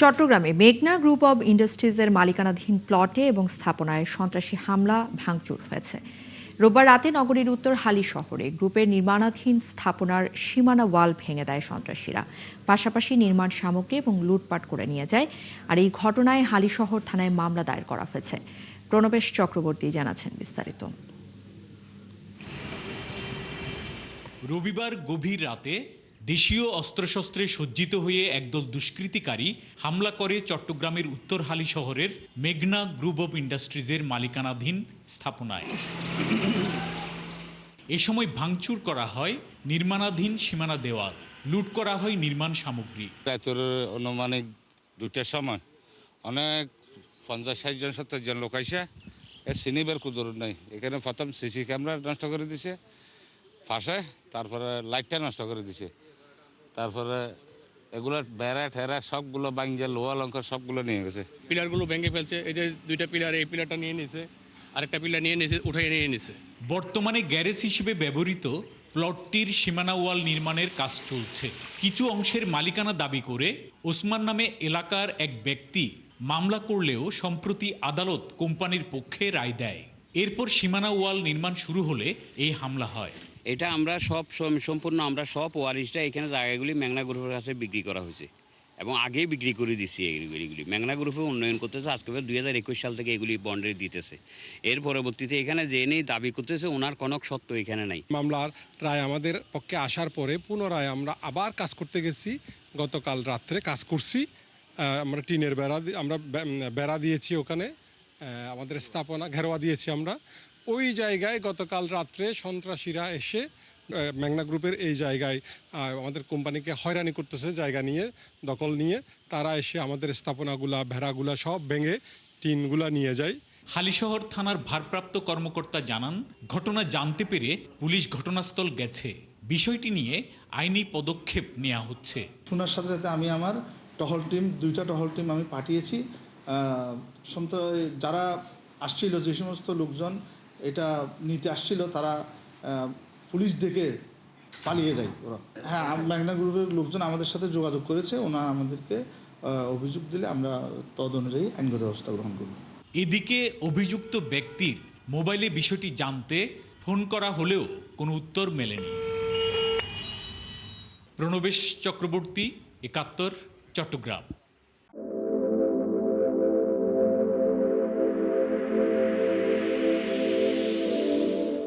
চট্টগ্রামে মেঘনা group of ইন্ডাস্ট্রিজের মালিকানাধীন প্লটে এবং স্থাপনায় সন্ত্রাসী হামলা ভাঙচুর হয়েছে। রোববার রাতে নগরীর উত্তর হালি শহরে গ্রুপের নির্মাণাধীন স্থাপনার সীমানা ওয়াল ভেঙে দেয় সন্ত্রাসীরা, পাশাপাশি নির্মাণ সামগ্রী এবং লুটপাট করে নিয়ে যায়। আর এই ঘটনায় হালিশহর থানায় মামলা দায়ের করা হয়েছে। প্রণবেশ চক্রবর্তী জানাচ্ছেন বিস্তারিত। রবিবার গভীর রাতে দেশীয় অস্ত্রশস্ত্রে সজ্জিত হয়ে একদল দুষ্কৃতিকারী হামলা করে চট্টগ্রামের উত্তর হালি শহরের মেঘনা গ্রুপ অব ইন্ডাস্ট্রিজের মালিকানাধীন স্থাপনায়। এ সময় ভাঙচুর করা হয় নির্মাণাধীন সীমানা দেওয়াল, লুট করা হয় নির্মাণ সামগ্রী। রাতের অনুমানিক 2টার সময় অনেক 50-60 জন 70 জন লোক আইসা সিনিবার কুদর নাই। এখানে প্রথম সিসি ক্যামেরা নষ্ট করে দিছে ফাঁসে, তারপরে লাইটটা নষ্ট করে দিছে, তারপরে এগুলো বেড়া ঠেরা সবগুলো ভাঙিয়ে লোহা লঙ্কা সবগুলো নিয়ে গেছে। পিলারগুলো ভেঙে ফেলছে। এই যে 2টা পিলার, এই পিলারটা নিয়ে নিছে, আরেকটা পিলার নিয়ে নিছে, উঠাই নিয়ে নিছে। বর্তমানে গ্যারেজ হিসেবে ব্যবহৃত প্লটটির সীমানা ওয়াল নির্মাণের কাজ চলছে। কিছু অংশের মালিকানা দাবি করে ওসমান নামে এলাকার এক ব্যক্তি মামলা করলেও সম্প্রতি আদালত কোম্পানির পক্ষে রায় দেয়। এরপর সীমানা ওয়াল নির্মাণ শুরু হলে এই হামলা হয়। এটা আমরা সম্পূর্ণ আমরা সব ওয়ারিশটা এখানে জায়গাগুলি মেঘনা গ্রুপের কাছে বিক্রি করা হয়েছে এবং আগেই বিক্রি করে দিচ্ছি। এগুলি মেঘনা গ্রুপে উন্নয়ন করতেছে। আজকে 2021 সাল থেকে এগুলি বন্ডে দিতেছে। এর পরবর্তীতে এখানে যে নেই দাবি করতেছে ওনার কোনো সত্য এখানে নাই। মামলার রায় আমাদের পক্ষে আসার পরে পুনরায় আমরা আবার কাজ করতে গেছি। গতকাল রাত্রে কাজ করছি। আমরা টিনের বেড়া দিয়েছি, ওখানে আমাদের স্থাপনা ঘেরোয়া দিয়েছি আমরা। ওই জায়গায় গতকাল রাত্রে সন্ত্রাসীরা এসে মেঘনা গ্রুপের এই জায়গায় আমাদের কোম্পানিকে হয়রানি করতেছে, জায়গা নিয়ে দখল নিয়ে। তারা এসে আমাদের স্থাপনাগুলা ভেড়াগুলা সব ভেঙে টিনগুলা নিয়ে যায়। হালিশহর থানার ভারপ্রাপ্ত কর্মকর্তা জানান, ঘটনা জানতে পেরে পুলিশ ঘটনাস্থল গেছে। বিষয়টি নিয়ে আইনি পদক্ষেপ নেওয়া হচ্ছে। শোনার সাথে সাথে আমি আমার টহল টিম 2টা টহল টিম আমি পাঠিয়েছি। যারা আসছিল, যে সমস্ত লোকজন এটা নিতে আসছিল, তারা পুলিশ দেখে পালিয়ে যায় ওরা। হ্যাঁ, মেঘনা গ্রুপের লোকজন আমাদের সাথে যোগাযোগ করেছে। ওনারা আমাদেরকে অভিযোগ দিলে আমরা তদ অনুযায়ী আইনগত ব্যবস্থা গ্রহণ করব। এদিকে অভিযুক্ত ব্যক্তির মোবাইলে বিষয়টি জানতে ফোন করা হলেও কোনো উত্তর মেলেনি। প্রণবেশ চক্রবর্তী, 71, চট্টগ্রাম।